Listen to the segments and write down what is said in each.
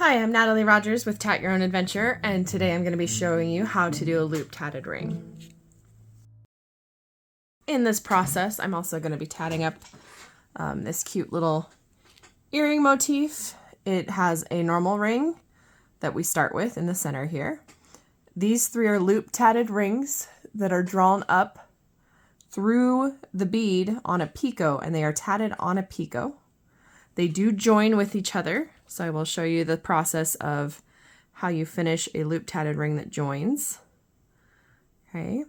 Hi, I'm Natalie Rogers with Tat Your Own Adventure, and today I'm going to be showing you how to do a loop tatted ring. In this process, I'm also going to be tatting up this cute little earring motif. It has a normal ring that we start with in the center here. These three are loop tatted rings that are drawn up through the bead on a picot, and they are tatted on a picot. They do join with each other, so I will show you the process of how you finish a loop tatted ring that joins. Okay,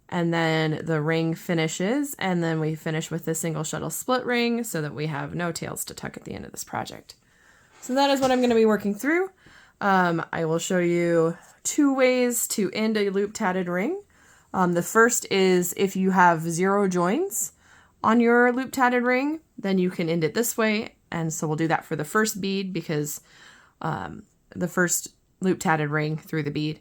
and then the ring finishes, and then we finish with a single shuttle split ring so that we have no tails to tuck at the end of this project. So that is what I'm going to be working through. I will show you two ways to end a loop tatted ring. The first is if you have 0 joins on your loop tatted ring, then you can end it this way. And so we'll do that for the first bead because the first loop tatted ring through the bead,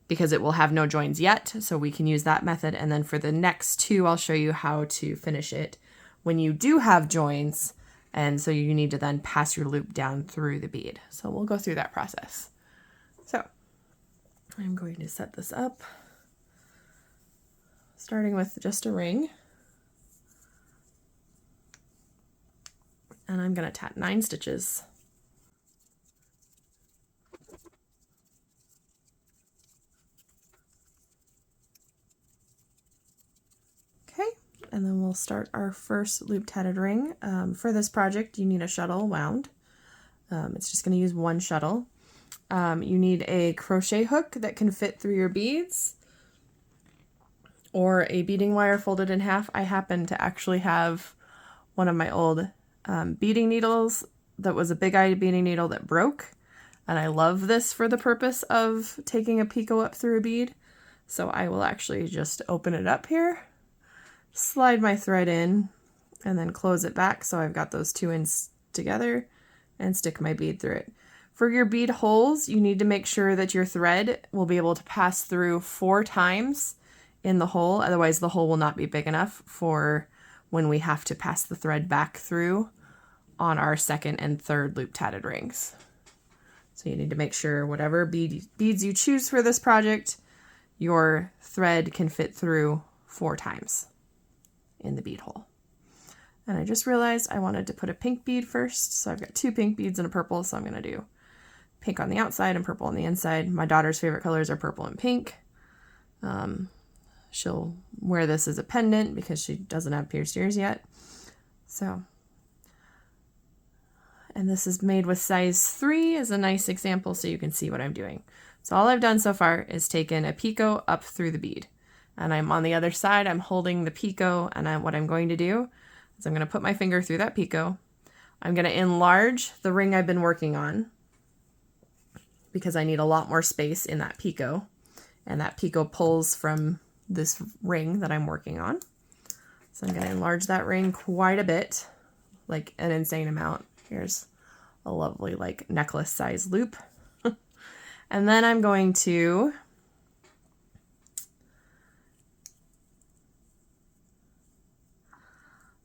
because it will have no joins yet. So we can use that method. And then for the next two, I'll show you how to finish it when you do have joins. And so you need to then pass your loop down through the bead. So we'll go through that process. So I'm going to set this up, starting with just a ring. And I'm going to tat 9 stitches. Okay, and then we'll start our first loop tatted ring. For this project, you need a shuttle wound. It's just going to use one shuttle. You need a crochet hook that can fit through your beads, or a beading wire folded in half. I happen to actually have one of my old beading needles that was a big eye beading needle that broke, and I love this for the purpose of taking a picot up through a bead. So I will actually just open it up here, slide my thread in, and then close it back so I've got those two ends together, and stick my bead through it. For your bead holes, you need to make sure that your thread will be able to pass through 4 times in the hole, otherwise the hole will not be big enough for when we have to pass the thread back through on our second and third loop tatted rings. So you need to make sure whatever beads you choose for this project, your thread can fit through 4 times in the bead hole. And I just realized I wanted to put a pink bead first, so I've got 2 pink beads and a purple, so I'm going to do pink on the outside and purple on the inside. My daughter's favorite colors are purple and pink. She'll wear this as a pendant because she doesn't have pierced ears yet. So, and this is made with size 3 as a nice example so you can see what I'm doing. So all I've done so far is taken a picot up through the bead. And I'm on the other side, I'm holding the picot, and what I'm going to do is I'm going to put my finger through that picot. I'm going to enlarge the ring I've been working on because I need a lot more space in that picot. And that picot pulls from this ring that I'm working on. So I'm going to enlarge that ring quite a bit, like an insane amount. Here's a lovely like necklace size loop. And then I'm going to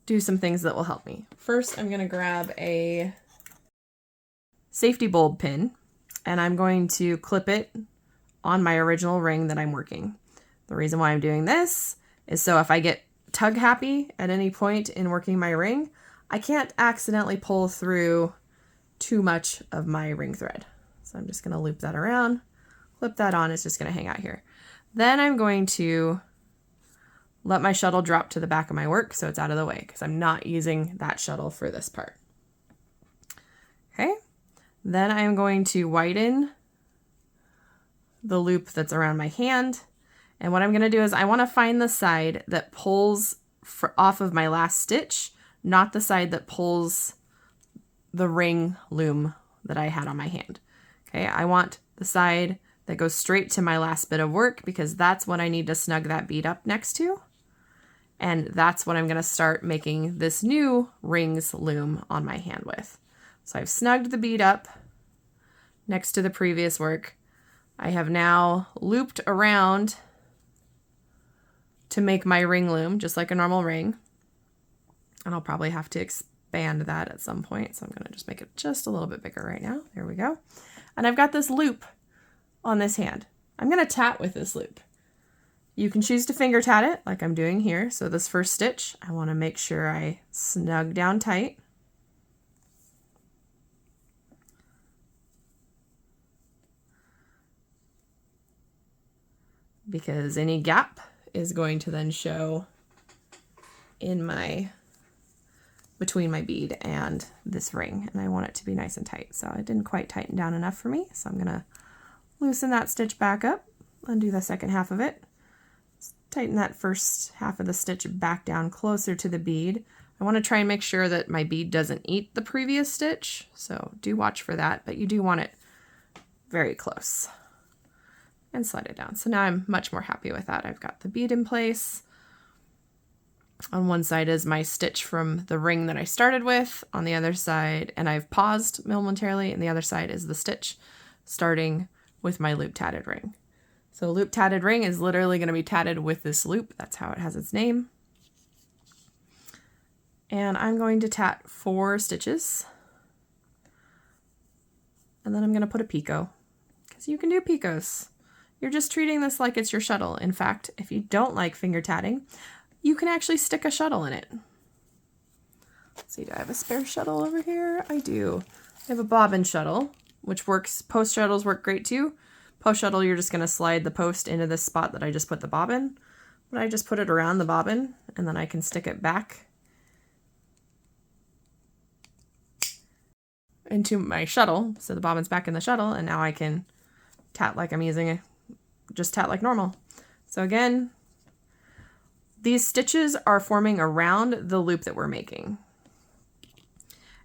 do some things that will help me. First, I'm going to grab a safety bulb pin, and I'm going to clip it on my original ring that I'm working. The reason why I'm doing this is so if I get tug happy at any point in working my ring, I can't accidentally pull through too much of my ring thread. So I'm just going to loop that around, clip that on, it's just going to hang out here. Then I'm going to let my shuttle drop to the back of my work so it's out of the way because I'm not using that shuttle for this part. Okay, then I'm going to widen the loop that's around my hand. And what I'm going to do is I want to find the side that pulls off of my last stitch, not the side that pulls the ring loom that I had on my hand. Okay, I want the side that goes straight to my last bit of work because that's what I need to snug that bead up next to. And that's what I'm going to start making this new rings loom on my hand with. So I've snugged the bead up next to the previous work. I have now looped around to make my ring loom just like a normal ring. And I'll probably have to expand that at some point. So I'm going to just make it just a little bit bigger right now. There we go. And I've got this loop on this hand. I'm going to tat with this loop. You can choose to finger tat it like I'm doing here. So this first stitch, I want to make sure I snug down tight. Because any gap is going to then show in between my bead and this ring, and I want it to be nice and tight. So it didn't quite tighten down enough for me. So I'm gonna loosen that stitch back up, undo the second half of it, tighten that first half of the stitch back down closer to the bead. I want to try and make sure that my bead doesn't eat the previous stitch, so do watch for that, but you do want it very close. And slide it down. So now I'm much more happy with that. I've got the bead in place. On one side is my stitch from the ring that I started with. On the other side, and I've paused momentarily, and the other side is the stitch starting with my loop tatted ring. So loop tatted ring is literally going to be tatted with this loop. That's how it has its name. And I'm going to tat 4 stitches. And then I'm going to put a picot, because you can do picots. You're just treating this like it's your shuttle. In fact, if you don't like finger tatting, you can actually stick a shuttle in it. Let's see, do I have a spare shuttle over here? I do. I have a bobbin shuttle, which works. Post shuttles work great too. Post shuttle, you're just going to slide the post into this spot that I just put the bobbin. But I just put it around the bobbin, and then I can stick it back into my shuttle. So the bobbin's back in the shuttle, and now I can tat like I'm using just tat like normal. So again, these stitches are forming around the loop that we're making.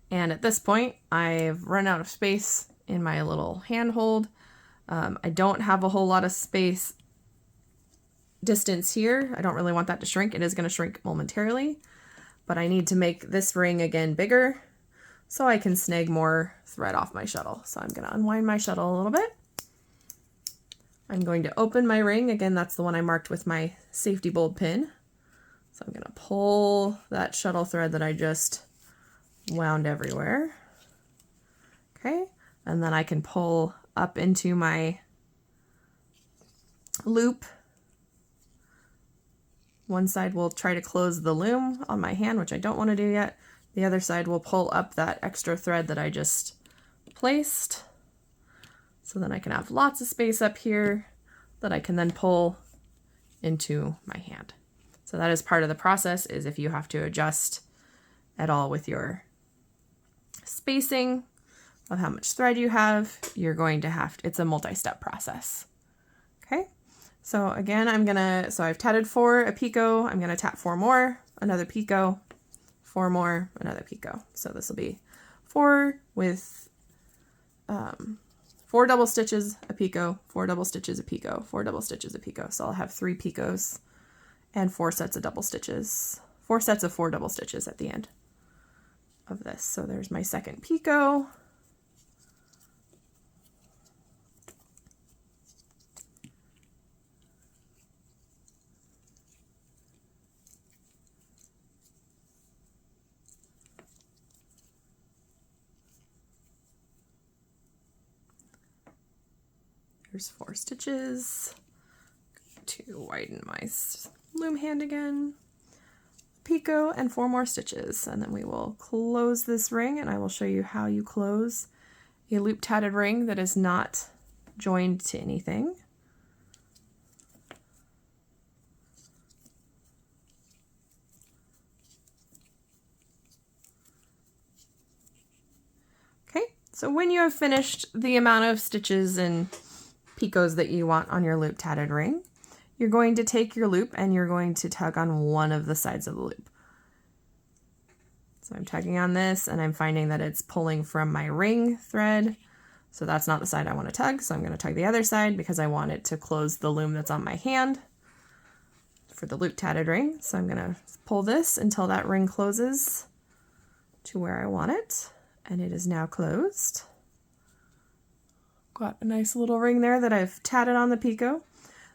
And at this point, I've run out of space in my little handhold. I don't have a whole lot of space distance here. I don't really want that to shrink. It is going to shrink momentarily, but I need to make this ring again bigger so I can snag more thread off my shuttle. So I'm going to unwind my shuttle a little bit. I'm going to open my ring. Again, that's the one I marked with my safety bulb pin. So I'm going to pull that shuttle thread that I just wound everywhere. Okay, and then I can pull up into my loop. One side will try to close the loom on my hand, which I don't want to do yet. The other side will pull up that extra thread that I just placed. So then I can have lots of space up here that I can then pull into my hand. So that is part of the process, is if you have to adjust at all with your spacing of how much thread you have, you're going to have to, it's a multi-step process. Okay, so again, I've tatted 4, a picot, I'm gonna tat 4 more, another picot, 4 more, another picot. So this will be 4 with 4 double stitches, a picot, 4 double stitches, a picot, 4 double stitches, a picot. So I'll have 3 picots and 4 sets of double stitches, 4 sets of 4 double stitches at the end of this. So there's my second picot. There's 4 stitches to widen my loom hand again, picot, and 4 more stitches, and then we will close this ring, and I will show you how you close a loop tatted ring that is not joined to anything. Okay, so when you have finished the amount of stitches and picots that you want on your loop tatted ring, you're going to take your loop and you're going to tug on one of the sides of the loop. So I'm tugging on this and I'm finding that it's pulling from my ring thread. So that's not the side I want to tug. So I'm going to tug the other side because I want it to close the loom that's on my hand for the loop tatted ring. So I'm going to pull this until that ring closes to where I want it. And it is now closed. Got a nice little ring there that I've tatted on the picot.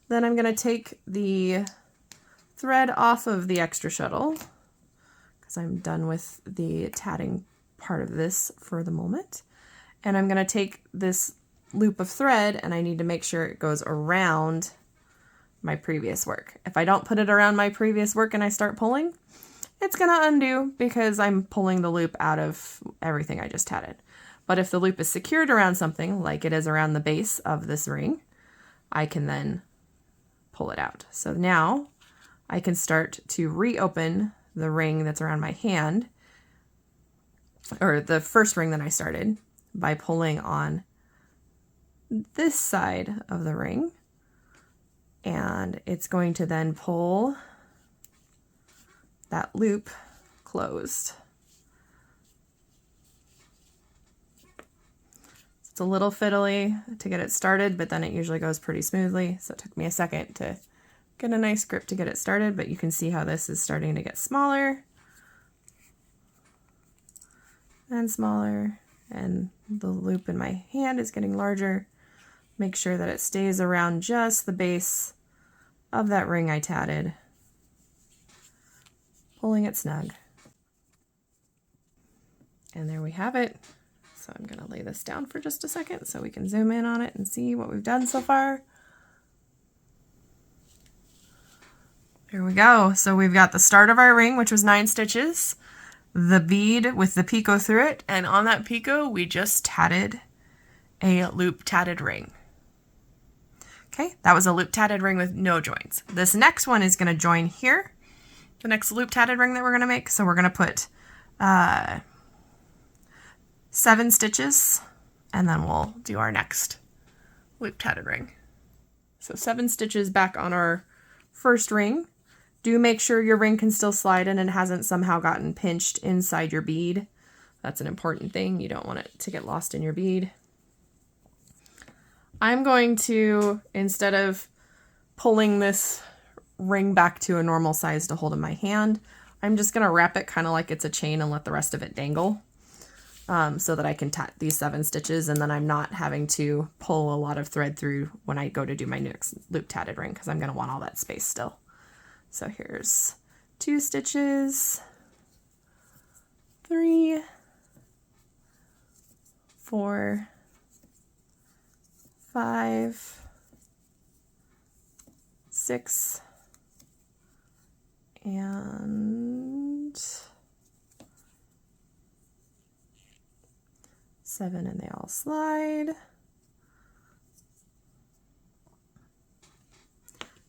Then I'm going to take the thread off of the extra shuttle because I'm done with the tatting part of this for the moment. And I'm going to take this loop of thread and I need to make sure it goes around my previous work. If I don't put it around my previous work and I start pulling, it's gonna undo because I'm pulling the loop out of everything I just tatted. But if the loop is secured around something, like it is around the base of this ring, I can then pull it out. So now I can start to reopen the ring that's around my hand, or the first ring that I started, by pulling on this side of the ring. And it's going to then pull that loop closed. It's a little fiddly to get it started, but then it usually goes pretty smoothly. So it took me a second to get a nice grip to get it started, but you can see how this is starting to get smaller and smaller, and the loop in my hand is getting larger. Make sure that it stays around just the base of that ring I tatted, pulling it snug. And there we have it. So I'm going to lay this down for just a second so we can zoom in on it and see what we've done so far. Here we go. So we've got the start of our ring, which was 9 stitches, the bead with the picot through it, and on that picot we just tatted a loop tatted ring. Okay, that was a loop tatted ring with no joins. This next one is going to join here, the next loop tatted ring that we're going to make. So we're going to put 7 stitches, and then we'll do our next loop tatted ring. So 7 stitches back on our first ring. Do make sure your ring can still slide in and hasn't somehow gotten pinched inside your bead. That's an important thing. You don't want it to get lost in your bead. I'm going to, instead of pulling this ring back to a normal size to hold in my hand, I'm just going to wrap it kind of like it's a chain and let the rest of it dangle, so that I can tat these 7 stitches, and then I'm not having to pull a lot of thread through when I go to do my next loop tatted ring, because I'm going to want all that space still. So here's 2 stitches, 3, 4, 5, 6, and 7, and they all slide.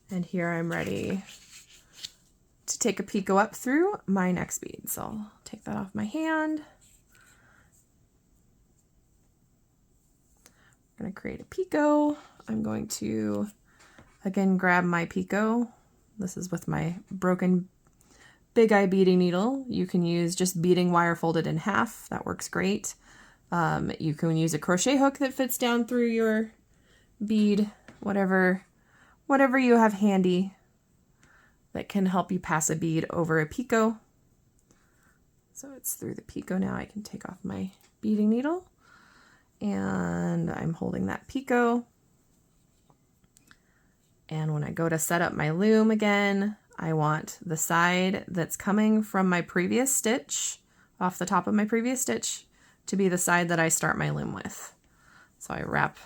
And here I'm ready to take a picot up through my next bead. So I'll take that off my hand. I'm going to create a picot. I'm going to, again, grab my picot. This is with my broken big eye beading needle. You can use just beading wire folded in half. That works great. You can use a crochet hook that fits down through your bead, whatever you have handy that can help you pass a bead over a picot. So it's through the picot now. I can take off my beading needle, and I'm holding that picot. And when I go to set up my loom again, I want the side that's coming from my previous stitch, off the top of my previous stitch, to be the side that I start my loom with. So I wrap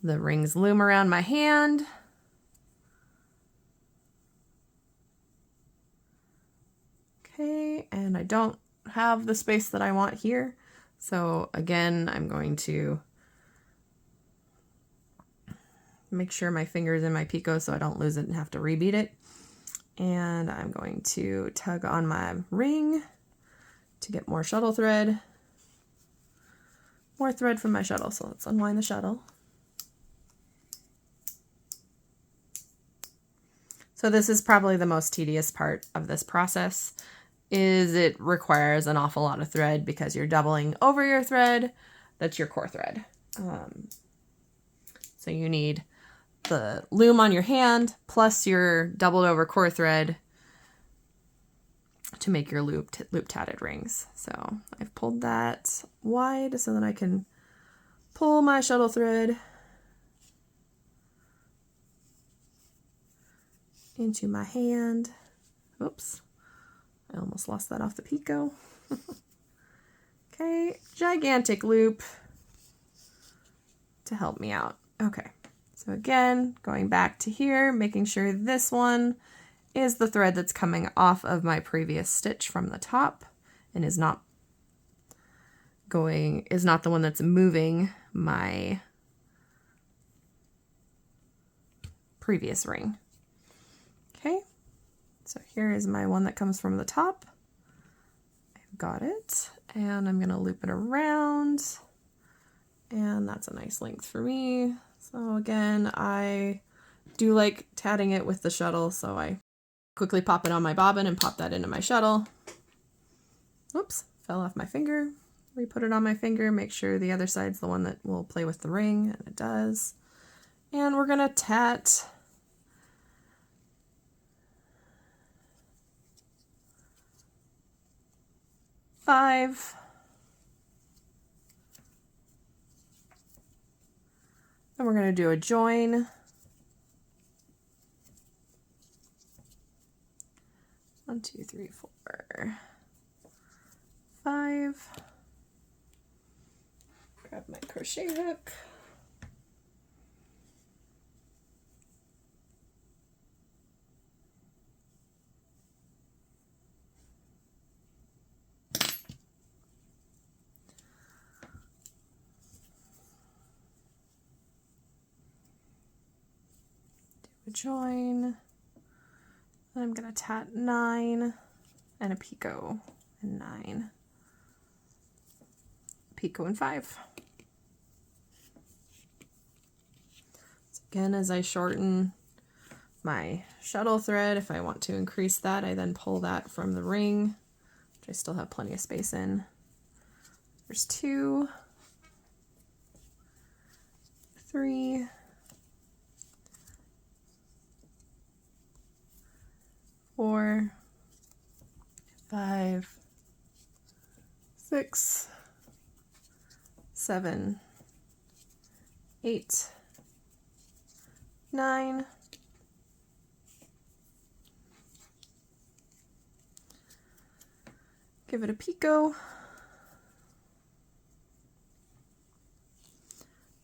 the ring's loom around my hand. Okay, and I don't have the space that I want here. So again, I'm going to make sure my finger's in my picot so I don't lose it and have to rebead it. And I'm going to tug on my ring to get more shuttle thread. More thread from my shuttle, so let's unwind the shuttle. So this is probably the most tedious part of this process, is it requires an awful lot of thread because you're doubling over your thread. That's your core thread. So you need the loom on your hand plus your doubled over core thread to make your loop tatted rings. So I've pulled that wide so that I can pull my shuttle thread into my hand. Oops, I almost lost that off the picot. Okay, gigantic loop. to help me out. Okay, so again, going back to here, making sure this one is the thread that's coming off of my previous stitch from the top and is not the one that's moving my previous ring. Okay, so here is my one that comes from the top. I've got it, and I'm gonna loop it around, and that's a nice length for me. So again, I do like tatting it with the shuttle, so I quickly pop it on my bobbin and pop that into my shuttle. Oops, fell off my finger. Re-put it on my finger, make sure the other side's the one that will play with the ring, and it does. And we're gonna tat five. And we're gonna do a join. 1, 2, 3, 4, 5. Grab my crochet hook. Do a join. I'm gonna tat 9 and a picot and 9. Picot and 5. So again, as I shorten my shuttle thread, if I want to increase that, I then pull that from the ring, which I still have plenty of space in. There's 2, 3, 4, 5, 6, 7, 8, 9. Give it a picot.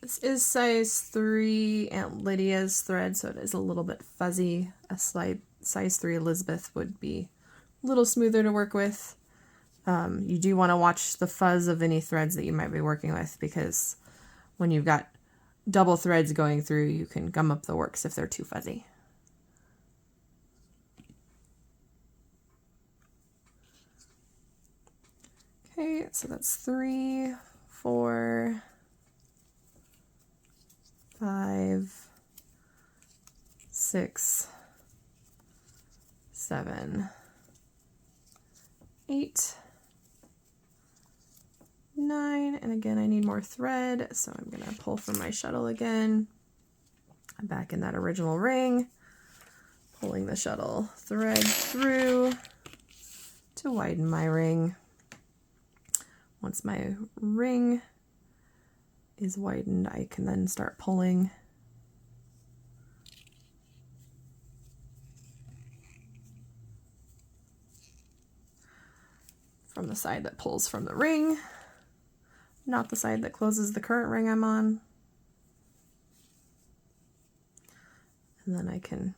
This is size 3 Aunt Lydia's thread, so it is a little bit fuzzy. A size 3 Elizabeth would be a little smoother to work with. You do want to watch the fuzz of any threads that you might be working with, because when you've got double threads going through, you can gum up the works if they're too fuzzy. Okay, so that's 3, 4, 5, 6, 7, 8, 9, and again I need more thread, so I'm gonna pull from my shuttle again. I'm back in that original ring, pulling the shuttle thread through to widen my ring. Once my ring is widened, I can then start pulling from the side that pulls from the ring, not the side that closes the current ring I'm on. And then I can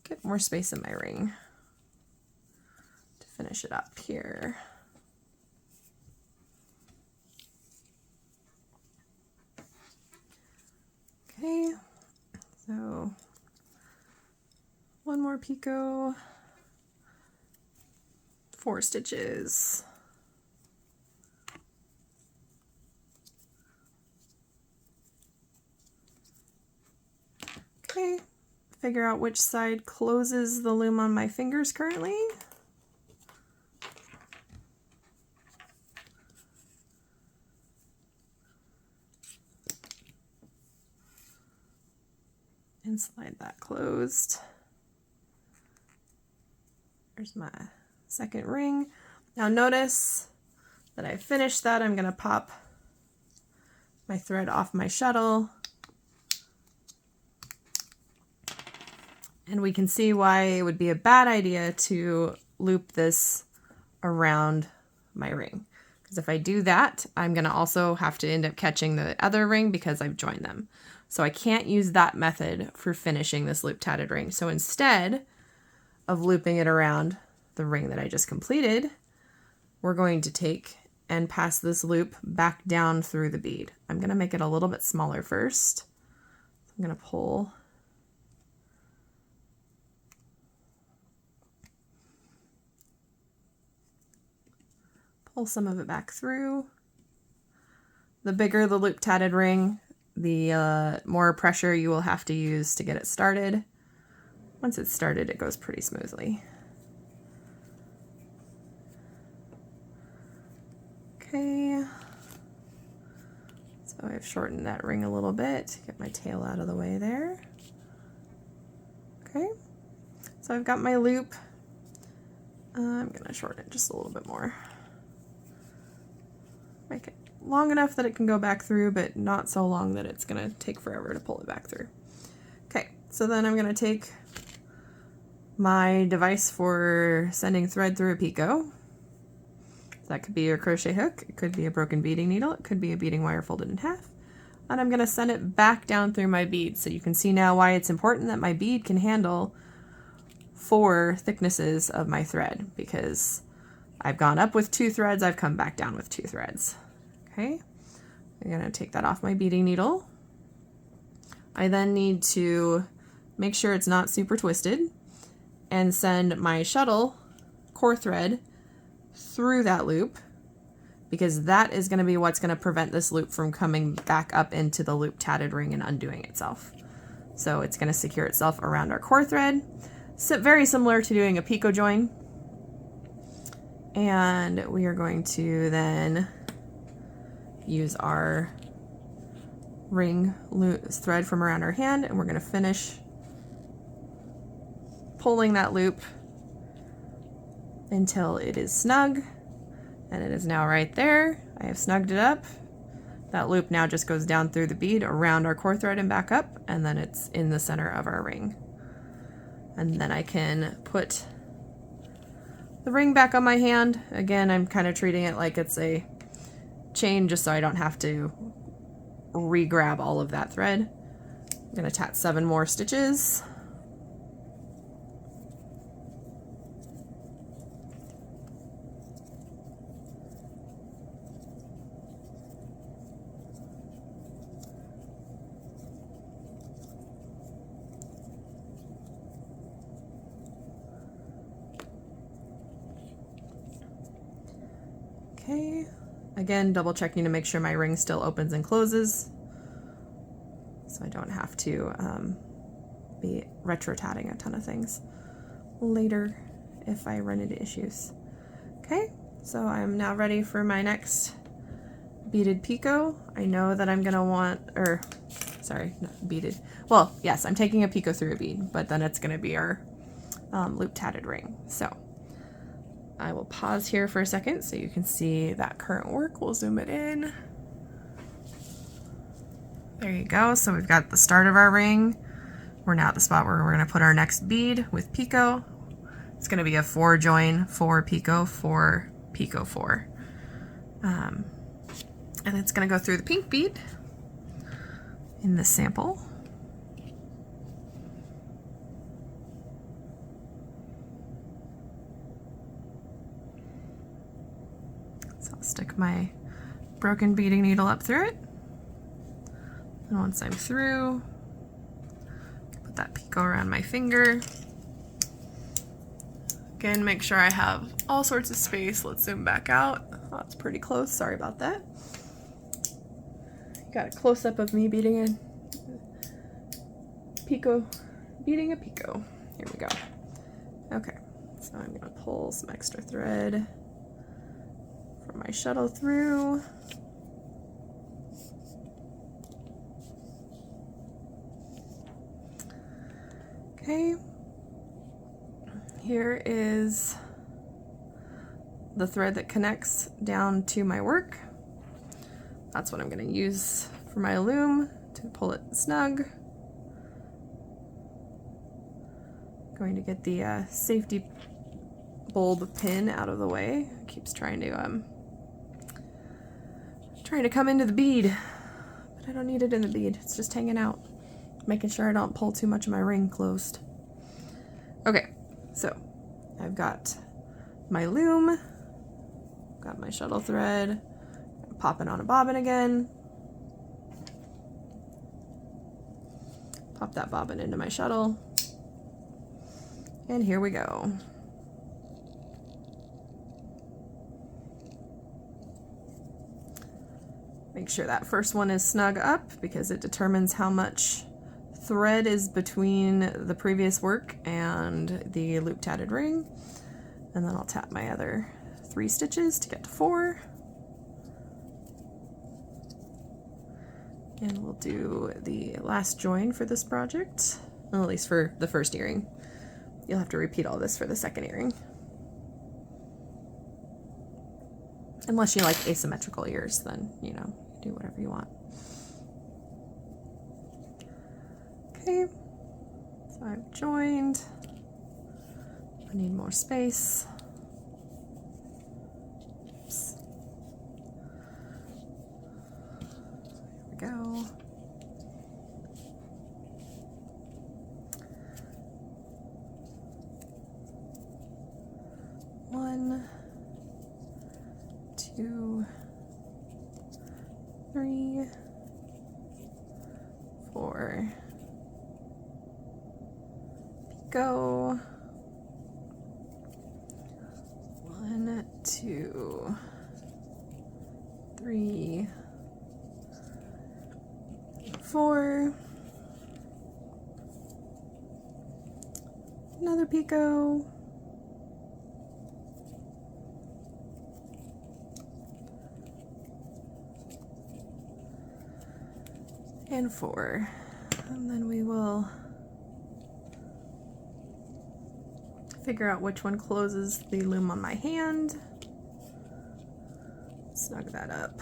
get more space in my ring to finish it up here. Okay, so 1 more picot, 4 stitches. Okay, figure out which side closes the loom on my fingers currently. And slide that closed. There's my second ring. Now notice that I finished that. I'm going to pop my thread off my shuttle. And we can see why it would be a bad idea to loop this around my ring. Because if I do that, I'm going to also have to end up catching the other ring because I've joined them. So I can't use that method for finishing this loop tatted ring. So instead of looping it around the ring that I just completed, we're going to take and pass this loop back down through the bead. I'm going to make it a little bit smaller first. I'm going to pull some of it back through. The bigger the loop tatted ring, the more pressure you will have to use to get it started. Once it's started, it goes pretty smoothly. Okay, so I've shortened that ring a little bit, get my tail out of the way there. Okay, so I've got my loop. I'm gonna shorten it just a little bit more. Make it long enough that it can go back through, but not so long that it's gonna take forever to pull it back through. Okay, so then I'm gonna take my device for sending thread through a picot. That could be your crochet hook, it could be a broken beading needle, it could be a beading wire folded in half. And I'm gonna send it back down through my bead. So you can see now why it's important that my bead can handle 4 thicknesses of my thread, because I've gone up with 2 threads, I've come back down with 2 threads. Okay, I'm gonna take that off my beading needle. I then need to make sure it's not super twisted and send my shuttle core thread through that loop, because that is going to be what's going to prevent this loop from coming back up into the loop tatted ring and undoing itself. So it's going to secure itself around our core thread. So very similar to doing a picot join. And we are going to then use our ring thread from around our hand, and we're going to finish pulling that loop until it is snug, and it is now right there. I have snugged it up. That loop now just goes down through the bead around our core thread and back up, and then it's in the center of our ring. And then I can put the ring back on my hand. Again, I'm kind of treating it like it's a chain just so I don't have to re-grab all of that thread. I'm going to tat 7 more stitches. Okay, again, double checking to make sure my ring still opens and closes, so I don't have to be retro tatting a ton of things later if I run into issues. Okay, so I'm now ready for my next beaded picot. I know that I'm gonna want, or sorry, not beaded. Well, yes, I'm taking a picot through a bead, but then it's gonna be our loop tatted ring. So I will pause here for a second so you can see that current work. We'll zoom it in. There you go. So we've got the start of our ring. We're now at the spot where we're going to put our next bead with picot. It's going to be a 4 join, 4 picot, 4 picot 4. And it's going to go through the pink bead in this sample. So I'll stick my broken beading needle up through it. And once I'm through, put that picot around my finger. Again, make sure I have all sorts of space. Let's zoom back out. Oh, it's pretty close. Sorry about that. Got a close-up of me beading a picot. Here we go. Okay, so I'm gonna pull some extra thread from my shuttle through. Okay, here is the thread that connects down to my work. That's what I'm going to use for my loom to pull it snug. Going to get the safety bulb pin out of the way. It keeps trying to Trying to come into the bead, but I don't need it in the bead. It's just hanging out, making sure I don't pull too much of my ring closed. Okay, so I've got my loom, got my shuttle thread, pop it on a bobbin again, pop that bobbin into my shuttle, and here we go. Make sure that first one is snug up because it determines how much thread is between the previous work and the loop tatted ring. And then I'll tap my other 3 stitches to get to 4. And we'll do the last join for this project, well, at least for the first earring. You'll have to repeat all this for the second earring. Unless you like asymmetrical ears, then, you know, do whatever you want. Okay, so I've joined. I need more space. Oops. Here we go. One, 2, 3, 4. Go. 1, 2, 3, 4. Another picot. And 4. And then we will figure out which one closes the loom on my hand. Snug that up.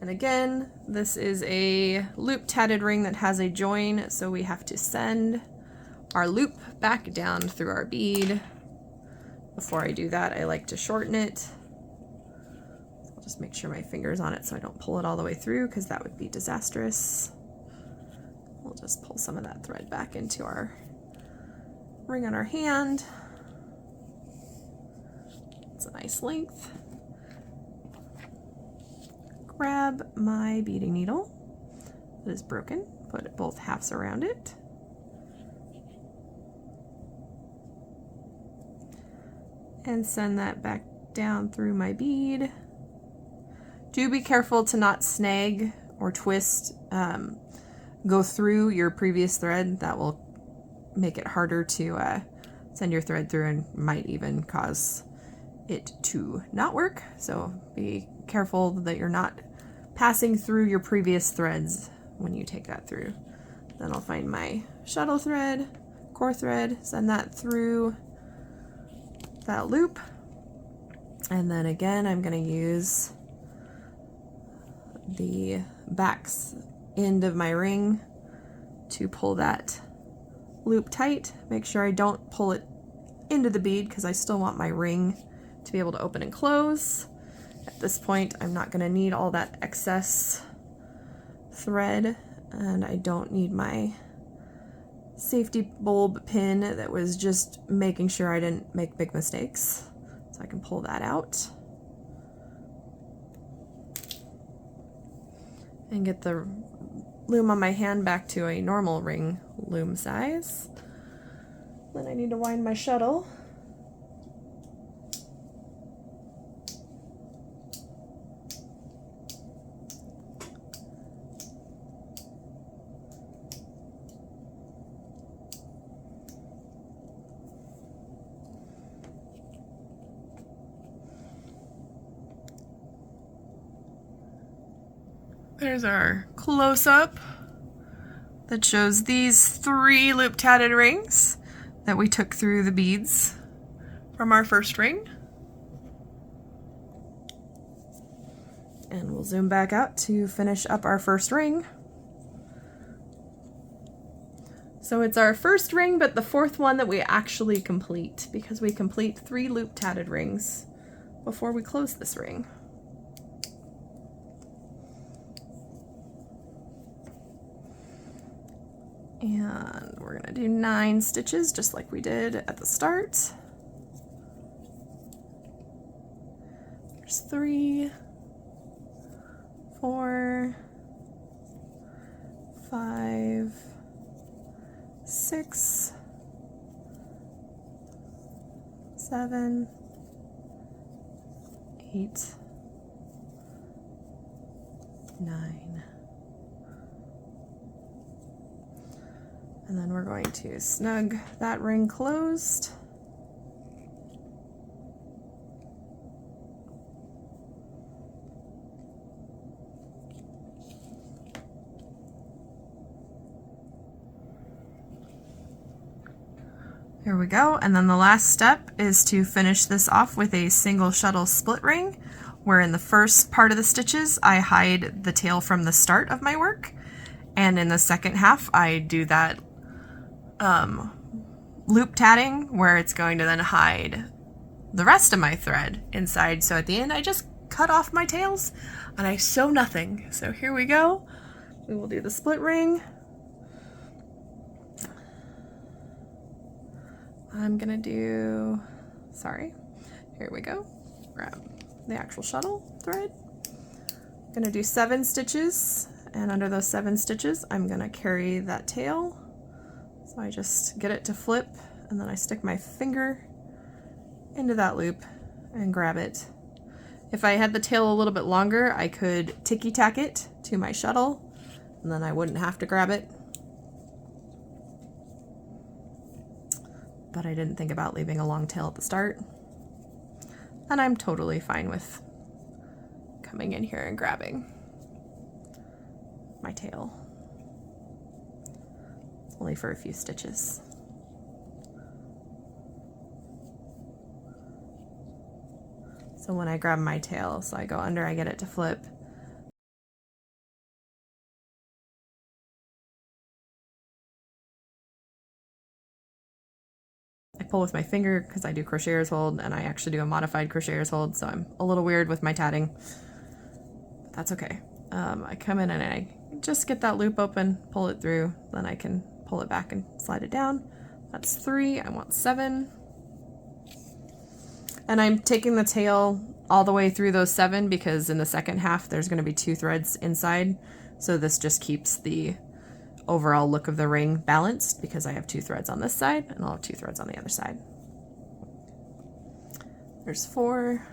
And again, this is a loop tatted ring that has a join, so we have to send our loop back down through our bead. Before I do that, I like to shorten it. So I'll just make sure my finger's on it so I don't pull it all the way through, because that would be disastrous. We'll just pull some of that thread back into our ring on our hand. It's a nice length. Grab my beading needle that is broken, put both halves around it. And send that back down through my bead. Do be careful to not snag or twist, go through your previous thread. That will make it harder to send your thread through and might even cause it to not work. So be careful that you're not passing through your previous threads when you take that through. Then I'll find my shuttle thread, core thread, send that through that loop. And then again, I'm going to use the back end of my ring to pull that loop tight. Make sure I don't pull it into the bead because I still want my ring to be able to open and close. At this point, I'm not going to need all that excess thread, and I don't need my safety bulb pin that was just making sure I didn't make big mistakes. So I can pull that out and get the loom on my hand back to a normal ring loom size. Then I need to wind my shuttle. There's our close-up that shows these 3 loop tatted rings that we took through the beads from our first ring. And we'll zoom back out to finish up our first ring. So it's our first ring, but the 4th one that we actually complete, because we complete 3 loop tatted rings before we close this ring. And we're gonna do 9 stitches just like we did at the start. There's 3, 4, 5, 6, 7, 8, 9. And then we're going to snug that ring closed. There we go. And then the last step is to finish this off with a single shuttle split ring, where in the first part of the stitches I hide the tail from the start of my work, and in the second half I do that loop tatting where it's going to then hide the rest of my thread inside. So at the end I just cut off my tails and I sew nothing. So here we go. We will do the split ring. I'm gonna do, here we go. Grab the actual shuttle thread. I'm gonna do 7 stitches, and under those 7 stitches I'm gonna carry that tail. So I just get it to flip, and then I stick my finger into that loop and grab it. If I had the tail a little bit longer, I could ticky tack it to my shuttle, and then I wouldn't have to grab it. But I didn't think about leaving a long tail at the start. And I'm totally fine with coming in here and grabbing my tail. It's only for a few stitches. So when I grab my tail, so I go under, I get it to flip. I pull with my finger because I do crocheters hold, and I actually do a modified crocheters hold, so I'm a little weird with my tatting. But that's okay. I come in and I just get that loop open, pull it through, then I can pull it back and slide it down. That's 3, I want 7. And I'm taking the tail all the way through those 7 because in the second half there's going to be 2 threads inside, so this just keeps the overall look of the ring balanced because I have 2 threads on this side and I'll have 2 threads on the other side. There's 4.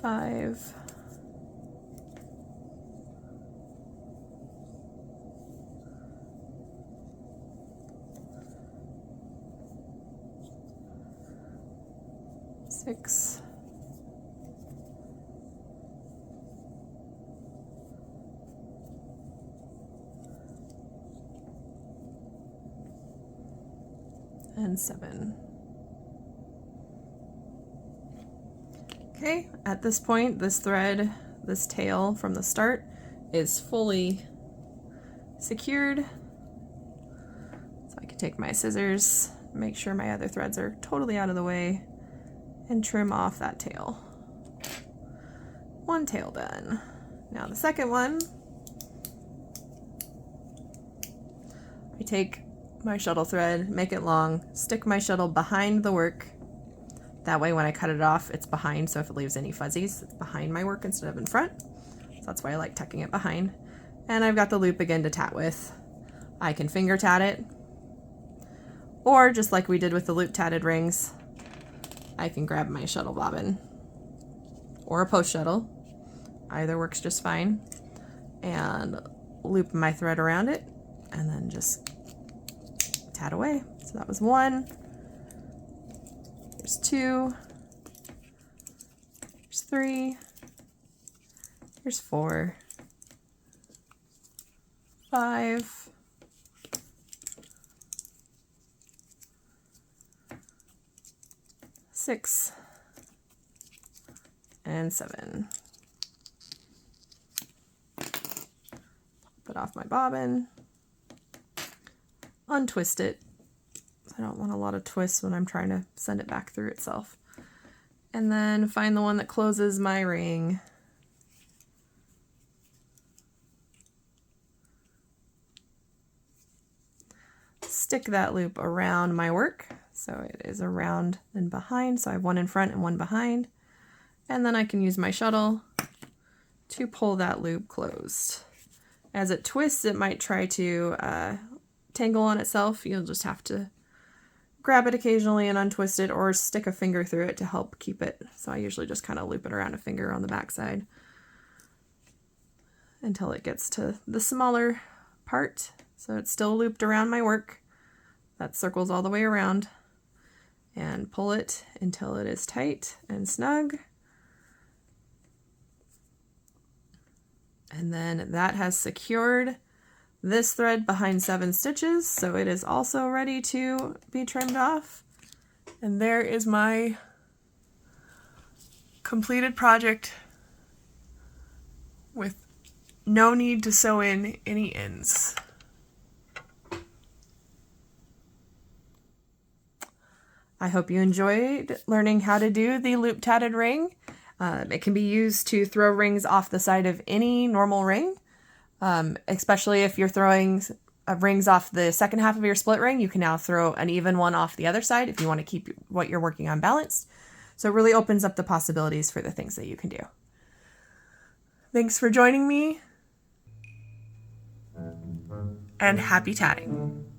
Five. 6. 7. Okay, at this point, this thread, this tail from the start is fully secured. So I can take my scissors, make sure my other threads are totally out of the way, and trim off that tail. One tail done. Now the second one, I take my shuttle thread, make it long, stick my shuttle behind the work. That way when I cut it off, it's behind, so if it leaves any fuzzies, it's behind my work instead of in front. So that's why I like tucking it behind. And I've got the loop again to tat with. I can finger tat it, or just like we did with the loop tatted rings, I can grab my shuttle bobbin or a post shuttle. Either works just fine. And loop my thread around it and then just tat away. So that was 1. Here's 2. Here's 3. Here's 4. 5. 6. And 7. Put off my bobbin, untwist it so I don't want a lot of twists when I'm trying to send it back through itself. And then find the one that closes my ring. Stick that loop around my work. So it is around and behind. So I have one in front and one behind. And then I can use my shuttle to pull that loop closed. As it twists, it might try to tangle on itself. You'll just have to grab it occasionally and untwist it, or stick a finger through it to help keep it. So I usually just kind of loop it around a finger on the back side until it gets to the smaller part. So it's still looped around my work. That circles all the way around, and pull it until it is tight and snug. And then that has secured this thread behind 7 stitches, so it is also ready to be trimmed off. And there is my completed project with no need to sew in any ends. I hope you enjoyed learning how to do the loop tatted ring. It can be used to throw rings off the side of any normal ring, especially if you're throwing rings off the second half of your split ring. You can now throw an even one off the other side if you want to keep what you're working on balanced. So it really opens up the possibilities for the things that you can do. Thanks for joining me, and happy tatting.